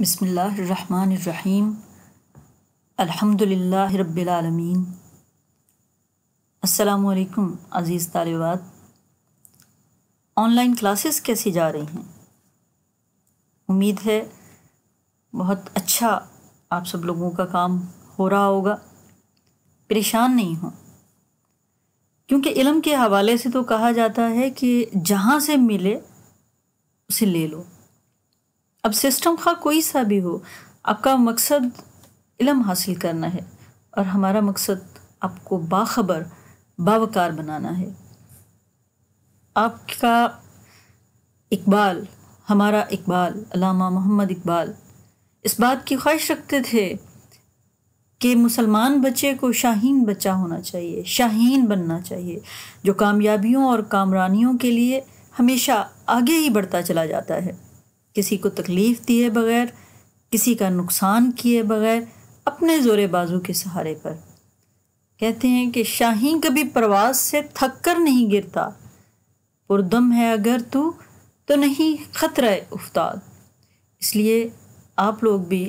بسم اللہ الرحمن الرحیم الحمد للہ رب العالمین۔ السلام علیکم عزیز طالبات، آن لائن کلاسز کیسی جا رہی ہیں؟ امید ہے بہت اچھا آپ سب لوگوں کا کام ہو رہا ہوگا۔ پریشان نہیں ہوں، کیونکہ علم کے حوالے سے تو کہا جاتا ہے کہ جہاں سے ملے اسے لے لو۔ اب سسٹم خواہ کوئی سا بھی ہو، آپ کا مقصد علم حاصل کرنا ہے اور ہمارا مقصد آپ کو باخبر باوقار بنانا ہے۔ آپ کا اقبال، ہمارا اقبال علامہ محمد اقبال اس بات کی خواہش رکھتے تھے کہ مسلمان بچے کو شاہین بچہ ہونا چاہیے، شاہین بننا چاہیے، جو کامیابیوں اور کامرانیوں کے لیے ہمیشہ آگے ہی بڑھتا چلا جاتا ہے، کسی کو تکلیف دیے بغیر، کسی کا نقصان کیے بغیر، اپنے زور بازو کے سہارے پر۔ کہتے ہیں کہ شاہین کبھی پرواز سے تھک کر نہیں گرتا، پردم ہے اگر تو نہیں خطرہ افتاد۔ اس لیے آپ لوگ بھی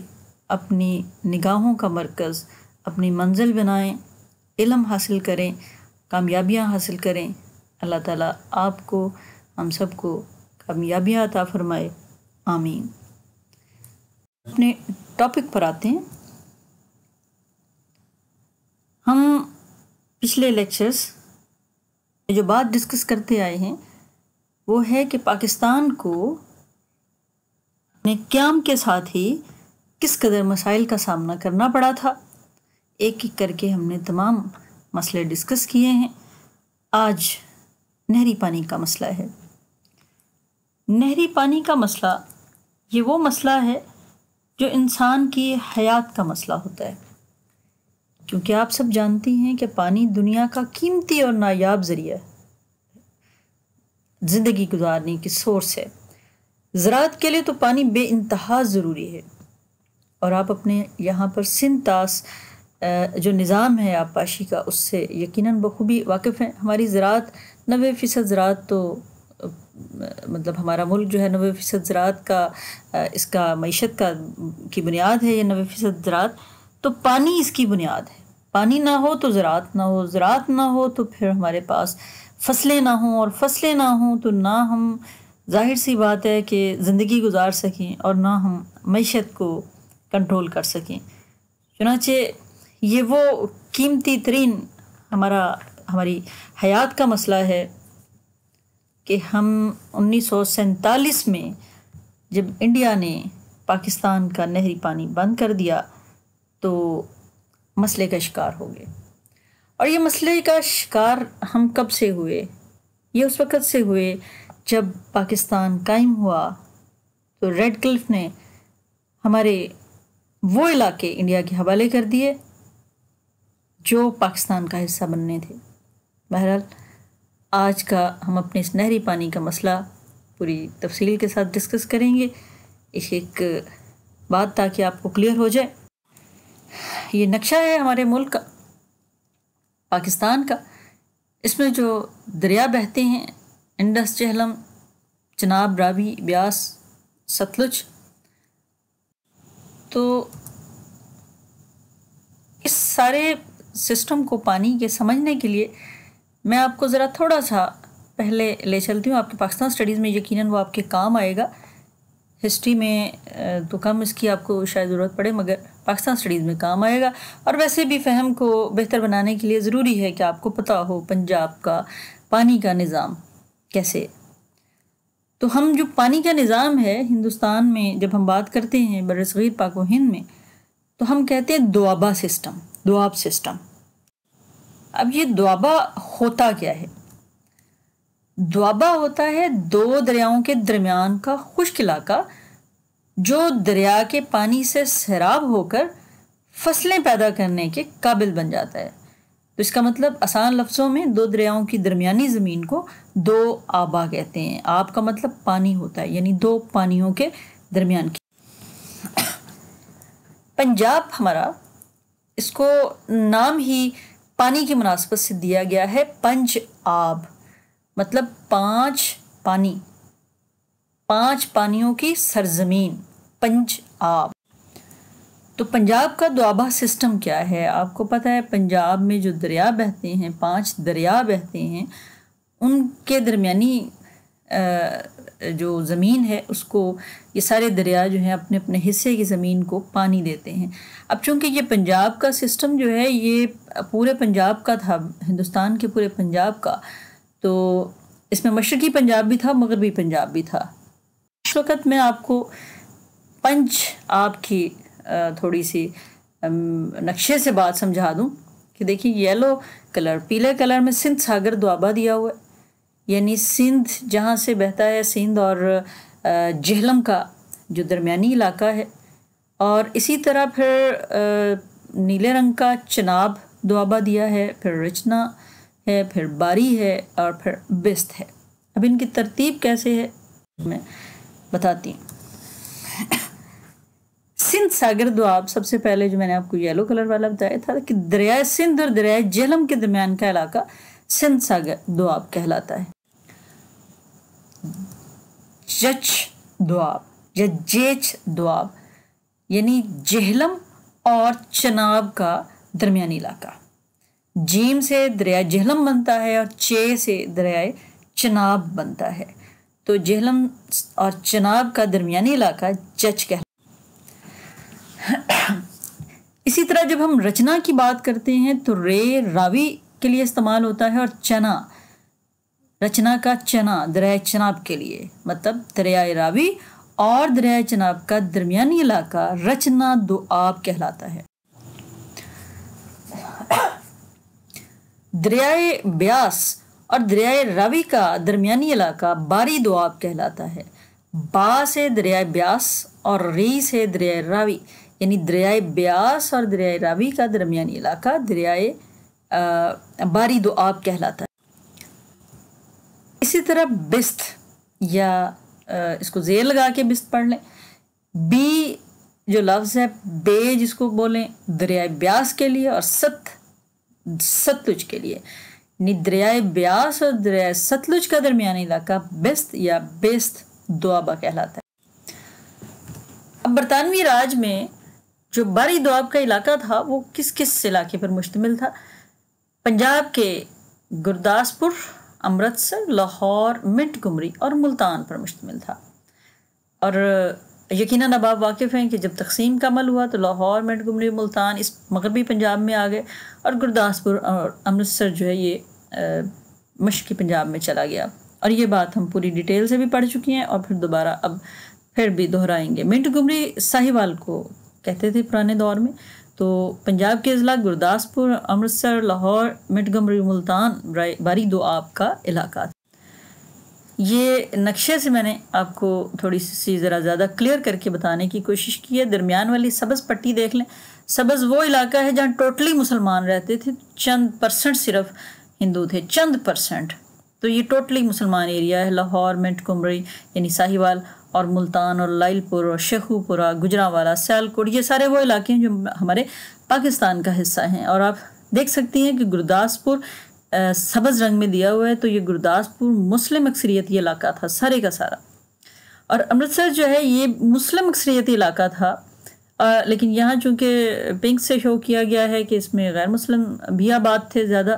اپنی نگاہوں کا مرکز اپنی منزل بنائیں، علم حاصل کریں، کامیابیاں حاصل کریں۔ اللہ تعالیٰ آپ کو، ہم سب کو کامیابیاں عطا فرمائے، آمین۔ اپنے ٹاپک پر آتے ہیں۔ ہم پچھلے لیکچرز میں جو بات ڈسکس کرتے آئے ہیں وہ ہے کہ پاکستان کو اپنے قیام کے ساتھ ہی کس قدر مسائل کا سامنا کرنا پڑا تھا۔ ایک ایک کر کے ہم نے تمام مسئلے ڈسکس کیے ہیں۔ آج نہری پانی کا مسئلہ ہے۔ نہری پانی کا مسئلہ یہ وہ مسئلہ ہے جو انسان کی حیات کا مسئلہ ہوتا ہے، کیونکہ آپ سب جانتی ہیں کہ پانی دنیا کا قیمتی اور نایاب ذریعہ ہے، زندگی گزارنے کی سورس ہے۔ زراعت کے لیے تو پانی بے انتہا ضروری ہے، اور آپ اپنے یہاں پر سندھ طاس جو نظام ہے آبپاشی کا، اس سے یقیناً بخوبی واقف ہیں۔ ہماری زراعت 90% زراعت تو مطلب ہمارا ملک جو ہے 90% زراعت کا، اس کا معیشت کا کی بنیاد ہے یہ 90% زراعت، تو پانی اس کی بنیاد ہے۔ پانی نہ ہو تو زراعت نہ ہو، زراعت نہ ہو تو پھر ہمارے پاس فصلیں نہ ہوں، اور فصلیں نہ ہوں تو نہ ہم ظاہر سی بات ہے کہ زندگی گزار سکیں اور نہ ہم معیشت کو کنٹرول کر سکیں۔ چنانچہ یہ وہ قیمتی ترین ہماری حیات کا مسئلہ ہے کہ ہم 1947 میں جب انڈیا نے پاکستان کا نہری پانی بند کر دیا تو مسئلے کا شکار ہو گئے۔ اور یہ مسئلے کا شکار ہم کب سے ہوئے؟ یہ اس وقت سے ہوئے جب پاکستان قائم ہوا تو ریڈ کلف نے ہمارے وہ علاقے انڈیا کے حوالے کر دیے جو پاکستان کا حصہ بننے تھے۔ بہرحال آج کا ہم اپنے اس نہری پانی کا مسئلہ پوری تفصیل کے ساتھ ڈسکس کریں گے، ایک بات تاکہ آپ کو کلیئر ہو جائے۔ یہ نقشہ ہے ہمارے ملک کا، پاکستان کا۔ اس میں جو دریا بہتے ہیں، انڈس، جہلم، چناب، راوی، بیاس، ستلج، تو اس سارے سسٹم کو پانی کے سمجھنے کے لیے میں آپ کو ذرا تھوڑا سا پہلے لے چلتی ہوں۔ آپ کے پاکستان سٹڈیز میں یقیناً وہ آپ کے کام آئے گا، ہسٹری میں تو کم اس کی آپ کو شاید ضرورت پڑے، مگر پاکستان سٹڈیز میں کام آئے گا۔ اور ویسے بھی فہم کو بہتر بنانے کے لیے ضروری ہے کہ آپ کو پتہ ہو پنجاب کا پانی کا نظام کیسے۔ تو ہم جو پانی کا نظام ہے ہندوستان میں جب ہم بات کرتے ہیں برصغیر پاک و ہند میں، تو ہم کہتے ہیں دوآبہ سسٹم، دوآب سسٹم۔ اب یہ دوآبہ ہوتا کیا ہے؟ دوآبہ ہوتا ہے دو دریاؤں کے درمیان کا خشک علاقہ جو دریا کے پانی سے سیراب ہو کر فصلیں پیدا کرنے کے قابل بن جاتا ہے۔ تو اس کا مطلب آسان لفظوں میں دو دریاؤں کی درمیانی زمین کو دو آبا کہتے ہیں۔ آب کا مطلب پانی ہوتا ہے، یعنی دو پانیوں کے درمیان کی۔ پنجاب ہمارا، اس کو نام ہی پانی کی مناسبت سے دیا گیا ہے پنج آب، مطلب پانچ پانی، پانچ پانیوں کی سرزمین۔ پنجاب۔ تو پنجاب کا دوآبہ سسٹم کیا ہے؟ آپ کو پتہ ہے پنجاب میں جو دریا بہتے ہیں، 5 دریا بہتے ہیں، ان کے درمیانی جو زمین ہے اس کو یہ سارے دریا جو ہیں اپنے اپنے حصے کی زمین کو پانی دیتے ہیں۔ اب چونکہ یہ پنجاب کا سسٹم جو ہے یہ پورے پنجاب کا تھا، ہندوستان کے پورے پنجاب کا، تو اس میں مشرقی پنجاب بھی تھا، مغربی پنجاب بھی تھا۔ اس وقت میں آپ کو پنجاب کی تھوڑی سی نقشے سے بات سمجھا دوں کہ دیکھیں یلو کلر، پیلے کلر میں سندھ ساگر دوآبہ دیا ہوا ہے، یعنی سندھ جہاں سے بہتا ہے، سندھ اور جہلم کا جو درمیانی علاقہ ہے، اور اسی طرح پھر نیلے رنگ کا چناب دوآبہ دیا ہے، پھر رچنا ہے، پھر باری ہے، اور پھر بست ہے۔ اب ان کی ترتیب کیسے ہے میں بتاتی ہوں۔ سندھ ساگر دوآب سب سے پہلے جو میں نے آپ کو یلو کلر والا بتایا تھا کہ دریائے سندھ اور دریائے جہلم کے درمیان کا علاقہ سندھ ساگر دوآب کہلاتا ہے۔ جچ دوآب یا جیچ دوآب یعنی جہلم اور چناب کا درمیانی علاقہ، جیم سے دریائے جہلم بنتا ہے اور چے سے دریائے چناب بنتا ہے، تو جہلم اور چناب کا درمیانی علاقہ جچ کہلاتا ہے۔ اسی طرح جب ہم رچنا کی بات کرتے ہیں تو رے راوی کے لیے استعمال ہوتا ہے، اور چنا، رچنا کا چنا دریائے چناب کے لیے، مطلب دریائے راوی اور دریائے چناب کا درمیانی علاقہ رچنا دوآب کہلاتا ہے۔ دریائے بیاس اور دریائے راوی کا درمیانی علاقہ باری دوآب کہلاتا ہے۔ با سے دریائے بیاس اور ری سے دریائے راوی، یعنی دریائے بیاس اور دریائے راوی کا درمیانی علاقہ دریائے باری دوآب کہلاتا ہے۔ اسی طرح بست، یا اس کو زیر لگا کے بست پڑھ لیں، بی جو لفظ ہے، بے جس کو بولیں دریائے بیاس کے لیے، اور ستلج کے لیے، یعنی دریائے بیاس اور دریائے ستلج کا درمیانی علاقہ بست یا بیست دوآبہ کہلاتا ہے۔ اب برطانوی راج میں جو باری دوآب کا علاقہ تھا وہ کس کس علاقے پر مشتمل تھا؟ پنجاب کے گرداسپور، امرتسر، لاہور، منٹ گمری اور ملتان پر مشتمل تھا۔ اور یقیناً اب آپ واقف ہیں کہ جب تقسیم کا عمل ہوا تو لاہور، منٹ گمری، ملتان اس مغربی پنجاب میں آ گئے، اور گرداسپور اور امرتسر جو ہے یہ مشرقی پنجاب میں چلا گیا۔ اور یہ بات ہم پوری ڈیٹیل سے بھی پڑھ چکی ہیں اور پھر دوبارہ اب پھر بھی دہرائیں گے۔ منٹ گمری ساہیوال کو کہتے تھے پرانے دور میں، تو پنجاب کے اضلاع گرداسپور، امرتسر، لاہور، منٹ گمری، ملتان باری دوآب کا علاقہ تھا۔ یہ نقشے سے میں نے آپ کو تھوڑی سی ذرا زیادہ کلیئر کر کے بتانے کی کوشش کی ہے۔ درمیان والی سبز پٹی دیکھ لیں، سبز وہ علاقہ ہے جہاں ٹوٹلی مسلمان رہتے تھے، چند پرسنٹ صرف ہندو تھے، چند پرسنٹ، تو یہ ٹوٹلی مسلمان ایریا ہے۔ لاہور، منٹ گمری یعنی ساہیوال، اور ملتان اور لائل پور اور شیخو پورہ، گجرانوالا، سیالکوٹ، یہ سارے وہ علاقے ہیں جو ہمارے پاکستان کا حصہ ہیں۔ اور آپ دیکھ سکتی ہیں کہ گرداسپور سبز رنگ میں دیا ہوا ہے، تو یہ گرداسپور مسلم اکثریتی علاقہ تھا سارے کا سارا، اور امرتسر جو ہے یہ مسلم اکثریتی علاقہ تھا، لیکن یہاں چونکہ پنک سے شو کیا گیا ہے کہ اس میں غیر مسلم بھی آباد تھے زیادہ،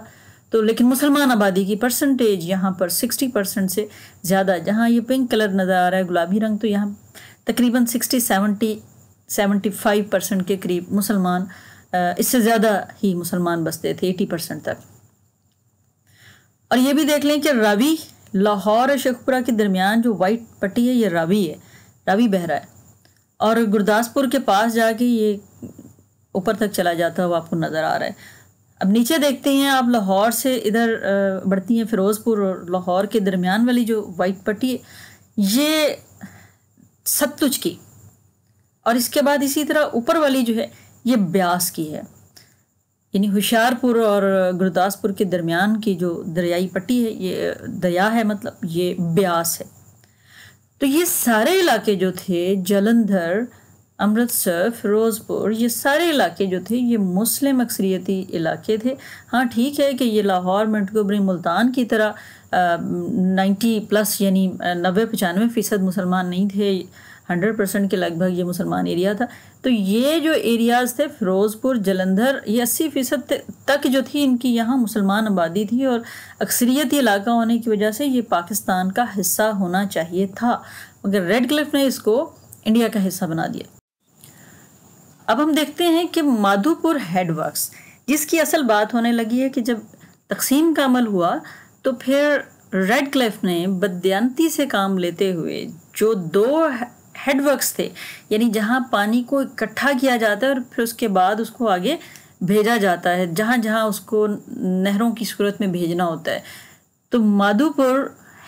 تو لیکن مسلمان آبادی کی پرسنٹیج یہاں پر 60% سے زیادہ، جہاں یہ پنک کلر نظر آ رہا ہے گلابی رنگ، تو یہاں تقریباً 60-75% کے قریب مسلمان، اس سے زیادہ ہی مسلمان بستے تھے، 80% تک۔ اور یہ بھی دیکھ لیں کہ راوی، لاہور اور شیخوپورہ کے درمیان جو وائٹ پٹی ہے یہ راوی ہے، راوی بہہ رہا ہے، اور گرداسپور کے پاس جا کے یہ اوپر تک چلا جاتا ہے، وہ آپ کو نظر آ رہا ہے۔ اب نیچے دیکھتے ہیں آپ، لاہور سے ادھر بڑھتی ہیں فیروز پور، اور لاہور کے درمیان والی جو وائٹ پٹی ہے یہ ستلج کی، اور اس کے بعد اسی طرح اوپر والی جو ہے یہ بیاس کی ہے، یعنی ہوشیارپور اور گرداسپور کے درمیان کی جو دریائی پٹی ہے، یہ دریا ہے، مطلب یہ بیاس ہے۔ تو یہ سارے علاقے جو تھے، جلندھر، امرتسر، فیروز پور، یہ سارے علاقے جو تھے یہ مسلم اکثریتی علاقے تھے۔ ہاں ٹھیک ہے کہ یہ لاہور، منٹ گمری، ملتان کی طرح 90+ یعنی 90-95% مسلمان نہیں تھے، 100% کے لگ بھگ یہ مسلمان ایریا تھا. تو یہ جو ایریاز تھے فیروز پور، جلندھر، یہ 80% تک جو تھی ان کی یہاں مسلمان آبادی تھی، اور اکثریتی علاقہ ہونے کی وجہ سے یہ پاکستان کا حصہ ہونا چاہیے تھا، مگر ریڈ کلف نے اس کو انڈیا کا حصہ بنا دیا. اب ہم دیکھتے ہیں کہ مادھوپور ہیڈ ورکس، جس کی اصل بات ہونے لگی ہے کہ جب تقسیم کا عمل ہوا تو پھر ریڈ کلف نے بددیانتی سے کام لیتے ہوئے جو 2 ہیڈ ورکس تھے، یعنی جہاں پانی کو اکٹھا کیا جاتا ہے اور پھر اس کے بعد اس کو آگے بھیجا جاتا ہے جہاں جہاں اس کو نہروں کی صورت میں بھیجنا ہوتا ہے، تو مادھوپور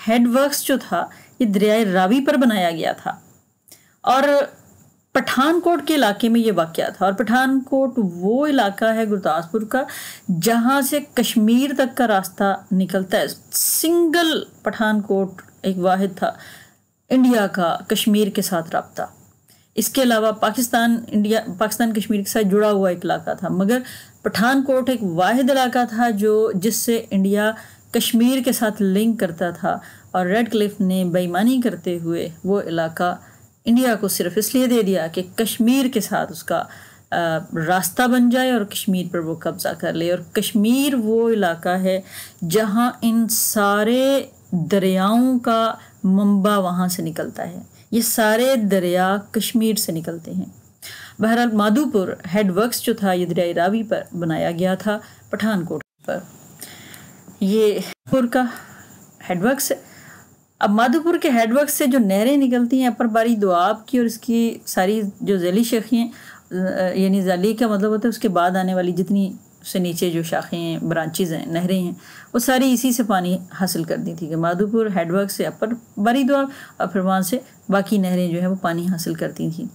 ہیڈ ورکس جو تھا یہ دریائے راوی پر بنایا گیا تھا، اور پٹھان کوٹ کے علاقے میں یہ واقع تھا. اور پٹھان کوٹ وہ علاقہ ہے گرداسپور کا جہاں سے کشمیر تک کا راستہ نکلتا ہے. سنگل پٹھان کوٹ ایک واحد تھا انڈیا کا کشمیر کے ساتھ رابطہ. اس کے علاوہ پاکستان کشمیر کے ساتھ جڑا ہوا ایک علاقہ تھا، مگر پٹھان کوٹ ایک واحد علاقہ تھا جس سے انڈیا کشمیر کے ساتھ لنک کرتا تھا. اور ریڈ کلف نے بے ایمانی کرتے ہوئے وہ علاقہ انڈیا کو صرف اس لیے دے دیا کہ کشمیر کے ساتھ اس کا راستہ بن جائے اور کشمیر پر وہ قبضہ کر لے. اور کشمیر وہ علاقہ ہے جہاں ان سارے دریاؤں کا منبع وہاں سے نکلتا ہے، یہ سارے دریا کشمیر سے نکلتے ہیں. بہرحال مادھوپور ہیڈ ورکس جو تھا یہ دریائے راوی پر بنایا گیا تھا پٹھان کوٹ پر. یہ پور کا ہیڈ ورکس ہے. اب مادھوپور کے ہیڈ ورکس سے جو نہریں نکلتی ہیں اپر باری دوآب کی اور اس کی ساری جو ذیلی شاخیں، یعنی ذیلی کا مطلب ہوتا ہے اس کے بعد آنے والی جتنی سے نیچے جو شاخیں برانچز ہیں، نہریں ہیں، وہ ساری اسی سے پانی حاصل کرتی تھی کہ مادھوپور ہیڈ ورک سے اپر باری دوآب اور پھر وہاں سے باقی نہریں جو ہیں وہ پانی حاصل کرتی تھیں.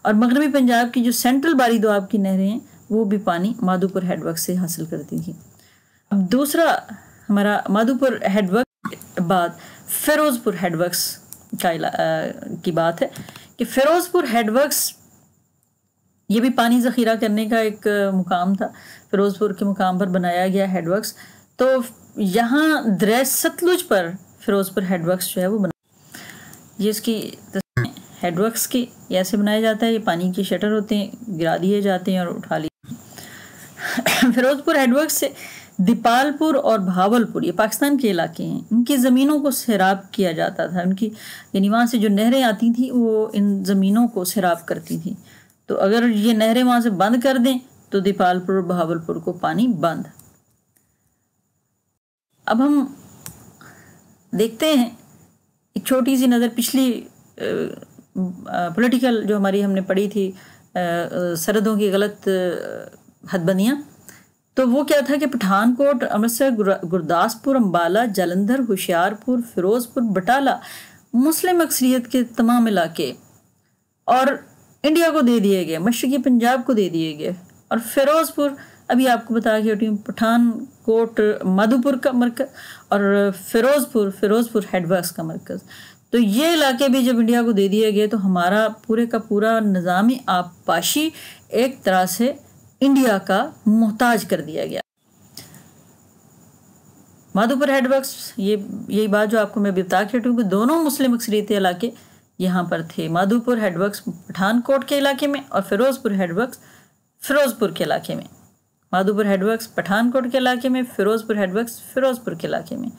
اور مغربی پنجاب کی جو سینٹرل باری دوآب کی نہریں ہیں وہ بھی پانی مادھوپور ہیڈ ورک سے حاصل کرتی تھیں. اب دوسرا ہمارا مادھوپور ہیڈ ورک بعد فیروز پور ہیڈ ورکس کی بات ہے کہ فیروز پور ہیڈ ورکس یہ بھی پانی ذخیرہ کرنے کا ایک مقام تھا. فیروز پور کے مقام پر بنایا گیا ہیڈ ورکس. تو یہاں دریائے ستلج پر فیروز پور ہیڈ ورکس جو ہے وہ یہ اس کی ہیڈ ورکس کی ایسے بنایا جاتا ہے، یہ پانی کے شٹر ہوتے ہیں، گرا دیے جاتے ہیں اور اٹھا لیے. فیروز پور ہیڈ ورکس سے دیپال پور اور بھاول پور یہ پاکستان کے علاقے ہیں، ان کی زمینوں کو سیراب کیا جاتا تھا. ان کی یعنی وہاں سے جو نہریں آتی تھیں وہ ان زمینوں کو سیراب کرتی تھیں. تو اگر یہ نہریں وہاں سے بند کر دیں تو دیپال پور اور بھاول پور کو پانی بند. اب ہم دیکھتے ہیں ایک چھوٹی سی نظر پچھلی پولیٹیکل جو ہماری ہم نے پڑھی تھی سرحدوں کی غلط حد بندیاں. تو وہ کیا تھا کہ پٹھان کوٹ، امرتسر، گرداسپور، امبالہ، جلندھر، ہوشیار پور، فیروز پور، بٹالہ مسلم اکثریت کے تمام علاقے اور انڈیا کو دے دیے گئے، مشرقی پنجاب کو دے دیے گئے. اور فیروز پور ابھی آپ کو بتا کے ہٹی ہوں، پٹھان کوٹ مادھوپور کا مرکز اور فیروز پور ہیڈ ورکس کا مرکز. تو یہ علاقے بھی جب انڈیا کو دے دیے گئے تو ہمارا پورے کا پورا نظام آبپاشی ایک طرح سے انڈیا کا محتاج کر دیا گیا. مادھوپور ہیڈ ورکس یہی بات جو آپ کو میں بتا کے ہٹوں کہ دونوں مسلم اکثریتی علاقے یہاں پر تھے. مادھوپور ہیڈ ورکس پٹھان کوٹ کے علاقے میں اور فیروز پور ہیڈ ورکس فیروز پور کے علاقے میں. مادھوپور ہیڈ ورکس پٹھان کوٹ کے علاقے میں، فیروز پور ہیڈ ورکس فیروز پور کے علاقے میں،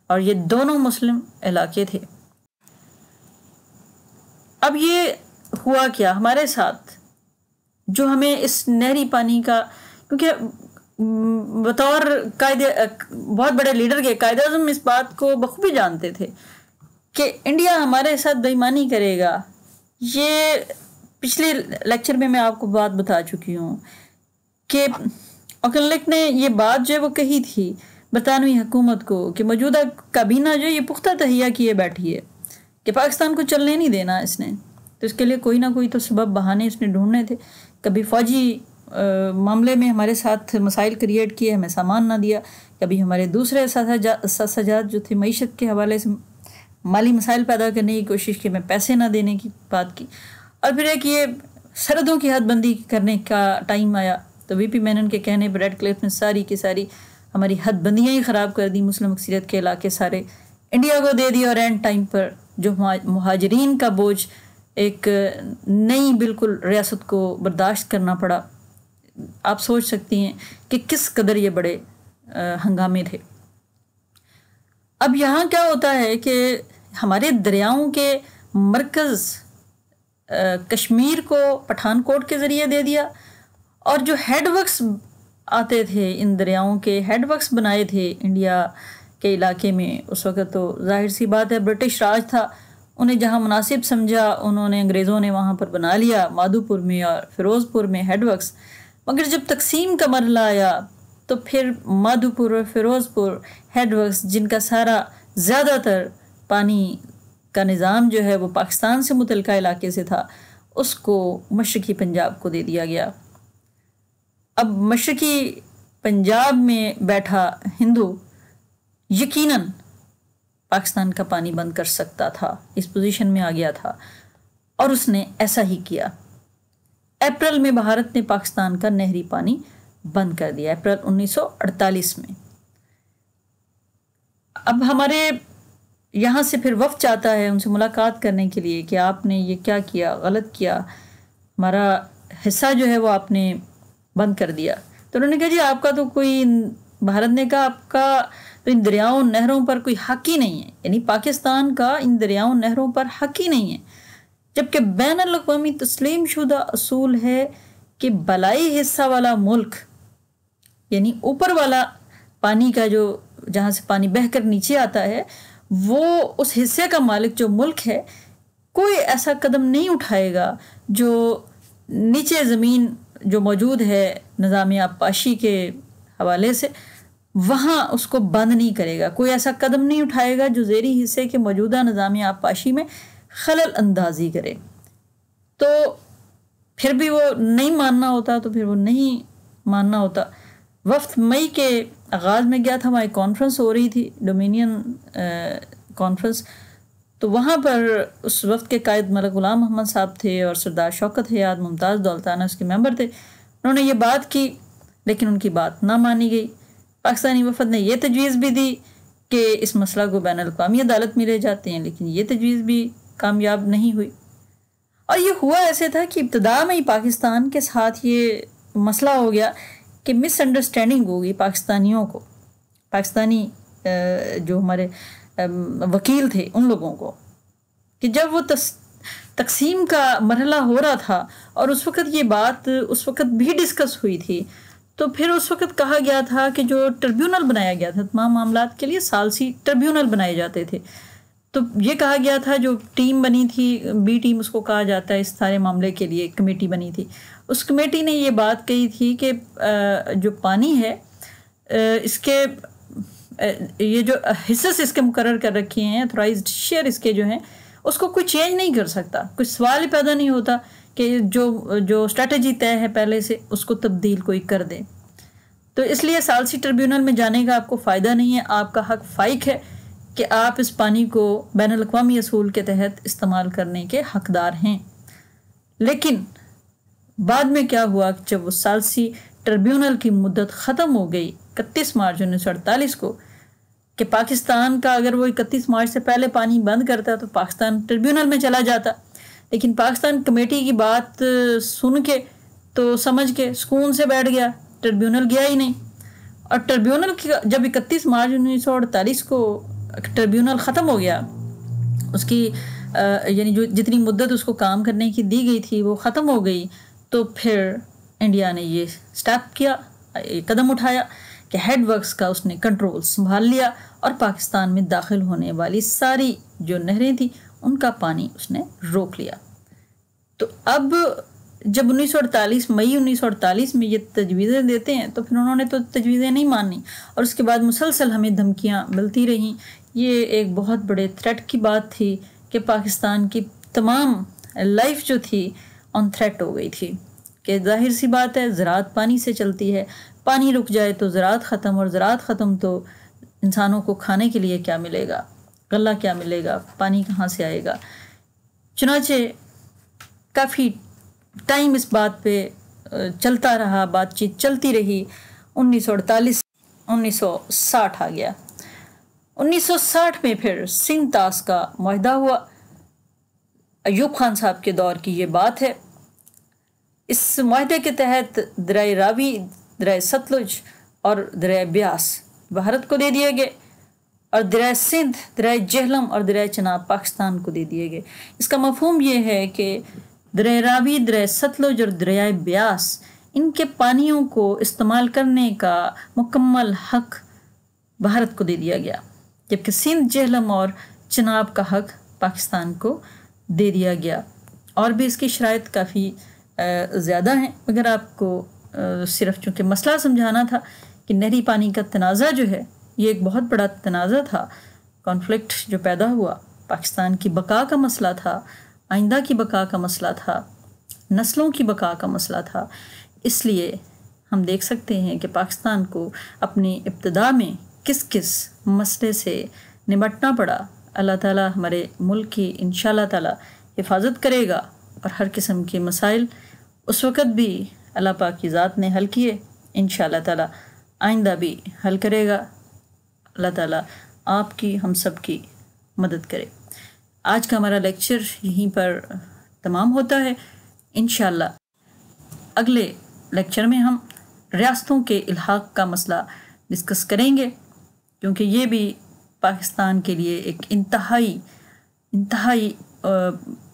اور یہ دونوں مسلم علاقے تھے. اب یہ ہوا کیا ہمارے ساتھ جو ہمیں اس نہری پانی کا، کیونکہ بطور بہت بڑے لیڈر کے قائد اعظم اس بات کو بخوبی جانتے تھے کہ انڈیا ہمارے ساتھ بے ایمانی کرے گا. یہ پچھلے لیکچر میں آپ کو بات بتا چکی ہوں کہ اوکنلک نے یہ بات جو وہ کہی تھی برطانوی حکومت کو کہ موجودہ کابینہ جو یہ پختہ تہیہ کیے بیٹھی ہے کہ پاکستان کو چلنے نہیں دینا اس نے. تو اس کے لیے کوئی نہ کوئی تو سبب بہانے اس نے ڈھونڈنے تھے. کبھی فوجی معاملے میں ہمارے ساتھ مسائل کریٹ کیے، ہمیں سامان نہ دیا. کبھی ہمارے دوسرے ساتھیات جو تھے معیشت کے حوالے سے مالی مسائل پیدا کرنے کی کوشش کی، میں پیسے نہ دینے کی بات کی. اور پھر ایک یہ سرحدوں کی حد بندی کرنے کا ٹائم آیا تو وی پی مینن کے کہنے پر ریڈ کلف نے ساری کی ساری ہماری حد بندیاں ہی خراب کر دی. مسلم اکثریت کے علاقے سارے انڈیا کو دے دی اور اینڈ ٹائم پر جو مہاجرین کا بوجھ ایک نئی بالکل ریاست کو برداشت کرنا پڑا۔ آپ سوچ سکتی ہیں کہ کس قدر یہ بڑے ہنگامے تھے۔ اب یہاں کیا ہوتا ہے کہ ہمارے دریاؤں کے مرکز کشمیر کو پٹھان کوٹ کے ذریعے دے دیا، اور جو ہیڈ ورکس آتے تھے ان دریاؤں کے، ہیڈ ورکس بنائے تھے انڈیا کے علاقے میں، اس وقت تو ظاہر سی بات ہے برٹش راج تھا، انہیں جہاں مناسب سمجھا انہوں نے، انگریزوں نے وہاں پر بنا لیا مادھو پور میں اور فیروز پور میں ہیڈ ورکس۔ مگر جب تقسیم کا مرحلہ آیا تو پھر مادھو پور اور فیروز پور ہیڈ ورکس، جن کا سارا زیادہ تر پانی کا نظام جو ہے وہ پاکستان سے متعلقہ علاقے سے تھا، اس کو مشرقی پنجاب کو دے دیا گیا۔ اب مشرقی پنجاب میں بیٹھا ہندو یقیناً پاکستان کا پانی بند کر سکتا تھا، اس پوزیشن میں آ گیا تھا، اور اس نے ایسا ہی کیا۔ اپریل میں بھارت نے پاکستان کا نہری پانی بند کر دیا، اپریل 1948 میں۔ اب ہمارے یہاں سے پھر وفد چاہتا ہے ان سے ملاقات کرنے کے لیے کہ آپ نے یہ کیا کیا، غلط کیا، ہمارا حصہ جو ہے وہ آپ نے بند کر دیا۔ تو انہوں نے کہا جی آپ کا تو کوئی، بھارت نے کہا آپ کا تو ان دریاؤں نہروں پر کوئی حق ہی نہیں ہے، یعنی پاکستان کا ان دریاؤں نہروں پر حق ہی نہیں ہے، جبکہ بین الاقوامی تسلیم شدہ اصول ہے کہ بالائی حصہ والا ملک، یعنی اوپر والا پانی کا جو جہاں سے پانی بہہ کر نیچے آتا ہے، وہ اس حصے کا مالک جو ملک ہے کوئی ایسا قدم نہیں اٹھائے گا جو نیچے زمین جو موجود ہے نظام آبپاشی کے حوالے سے وہاں اس کو بند نہیں کرے گا، کوئی ایسا قدم نہیں اٹھائے گا جو زیریں حصے کے موجودہ نظام آبپاشی میں خلل اندازی کرے۔ تو پھر بھی وہ نہیں ماننا ہوتا، تو پھر وہ نہیں ماننا ہوتا۔ وفد مئی کے آغاز میں گیا تھا، وہاں ایک کانفرنس ہو رہی تھی، ڈومینین کانفرنس، تو وہاں پر اس وفد کے قائد ملک غلام محمد صاحب تھے اور سردار شوکت حیات، ممتاز دولتانہ اس کے ممبر تھے۔ انہوں نے یہ بات کی لیکن ان کی بات نہ مانی گئی۔ پاکستانی وفد نے یہ تجویز بھی دی کہ اس مسئلہ کو بین الاقوامی عدالت میں لے جاتے ہیں، لیکن یہ تجویز بھی کامیاب نہیں ہوئی۔ اور یہ ہوا ایسے تھا کہ ابتدا میں ہی پاکستان کے ساتھ یہ مسئلہ ہو گیا کہ مس انڈرسٹینڈنگ ہوگی پاکستانیوں کو، پاکستانی جو ہمارے وکیل تھے ان لوگوں کو، کہ جب وہ تقسیم کا مرحلہ ہو رہا تھا اور اس وقت یہ بات اس وقت بھی ڈسکس ہوئی تھی، تو پھر اس وقت کہا گیا تھا کہ جو ٹریبیونل بنایا گیا تھا تمام معاملات کے لیے، ثالثی ٹریبیونل بنائے جاتے تھے، تو یہ کہا گیا تھا جو ٹیم بنی تھی، بی ٹیم اس کو کہا جاتا ہے، اس سارے معاملے کے لیے کمیٹی بنی تھی، اس کمیٹی نے یہ بات کہی تھی کہ جو پانی ہے اس کے یہ جو حصص اس کے مقرر کر رکھے ہیں، ایتھورائزڈ شیئر اس کے جو ہیں، اس کو کوئی چینج نہیں کر سکتا، کوئی سوال ہی پیدا نہیں ہوتا کہ جو اسٹریٹجی طے ہے پہلے سے اس کو تبدیل کوئی کر دے۔ تو اس لیے ثالثی ٹریبیونل میں جانے کا آپ کو فائدہ نہیں ہے، آپ کا حق فائق ہے کہ آپ اس پانی کو بین الاقوامی اصول کے تحت استعمال کرنے کے حقدار ہیں۔ لیکن بعد میں کیا ہوا کہ جب وہ ثالثی ٹریبیونل کی مدت ختم ہو گئی 31 مارچ 1948 کو، کہ پاکستان کا اگر وہ 31 مارچ سے پہلے پانی بند کرتا تو پاکستان ٹریبیونل میں چلا جاتا، لیکن پاکستان کمیٹی کی بات سن کے تو سمجھ کے سکون سے بیٹھ گیا، ٹریبیونل گیا ہی نہیں۔ اور ٹریبیونل جب 31 مارچ 1948 کو ٹریبیونل ختم ہو گیا، اس کی یعنی جو جتنی مدت اس کو کام کرنے کی دی گئی تھی وہ ختم ہو گئی، تو پھر انڈیا نے یہ سٹیپ کیا، یہ قدم اٹھایا کہ ہیڈ ورکس کا اس نے کنٹرول سنبھال لیا اور پاکستان میں داخل ہونے والی ساری جو نہریں تھیں ان کا پانی اس نے روک لیا۔ تو اب جب 1948 مئی 1948 میں یہ تجویزیں دیتے ہیں تو پھر انہوں نے تو تجویزیں نہیں مانی، اور اس کے بعد مسلسل ہمیں دھمکیاں ملتی رہیں۔ یہ ایک بہت بڑے تھریٹ کی بات تھی کہ پاکستان کی تمام لائف جو تھی آن تھریٹ ہو گئی تھی، کہ ظاہر سی بات ہے زراعت پانی سے چلتی ہے، پانی رک جائے تو زراعت ختم، اور زراعت ختم تو انسانوں کو کھانے کے لیے کیا ملے گا، غلہ کیا ملے گا، پانی کہاں سے آئے گا۔ چنانچہ کافی ٹائم اس بات پہ چلتا رہا، بات چیت چلتی رہی۔ 1948 1960 آ گیا۔ 1960 میں پھر سندھ طاس کا معاہدہ ہوا۔ ایوب خان صاحب کے دور کی یہ بات ہے۔ اس معاہدے کے تحت دریائے راوی، دریائے ستلج اور دریائے بیاس بھارت کو دے دیے گئے، اور دریائے سندھ، دریائے جہلم اور دریائے چناب پاکستان کو دے دیے گئے۔ اس کا مفہوم یہ ہے کہ دریائے راوی، دریائے ستلج اور دریائے بیاس، ان کے پانیوں کو استعمال کرنے کا مکمل حق بھارت کو دے دیا گیا، جبکہ سندھ، جہلم اور چناب کا حق پاکستان کو دے دیا گیا۔ اور بھی اس کی شرائط کافی زیادہ ہیں، مگر آپ کو صرف چونکہ مسئلہ سمجھانا تھا کہ نہری پانی کا تنازع جو ہے یہ ایک بہت بڑا تنازع تھا، کانفلکٹ جو پیدا ہوا، پاکستان کی بقا کا مسئلہ تھا، آئندہ کی بقا کا مسئلہ تھا، نسلوں کی بقا کا مسئلہ تھا۔ اس لیے ہم دیکھ سکتے ہیں کہ پاکستان کو اپنی ابتدا میں کس کس مسئلے سے نمٹنا پڑا۔ اللہ تعالیٰ ہمارے ملک کی انشاءاللہ تعالیٰ حفاظت کرے گا، اور ہر قسم کے مسائل اس وقت بھی اللہ پاک کی ذات نے حل کیے، انشاءاللہ تعالیٰ آئندہ بھی حل کرے گا۔ اللہ تعالیٰ آپ کی، ہم سب کی مدد کرے۔ آج کا ہمارا لیکچر یہیں پر تمام ہوتا ہے۔ انشاءاللہ اگلے لیکچر میں ہم ریاستوں کے الحاق کا مسئلہ ڈسکس کریں گے، کیونکہ یہ بھی پاکستان کے لیے ایک انتہائی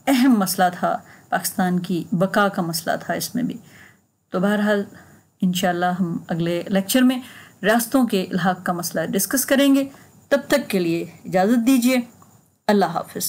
اہم مسئلہ تھا، پاکستان کی بقا کا مسئلہ تھا اس میں بھی۔ تو بہرحال انشاءاللہ ہم اگلے لیکچر میں ریاستوں کے الحاق کا مسئلہ ڈسکس کریں گے۔ تب تک کے لیے اجازت دیجیے، اللہ حافظ۔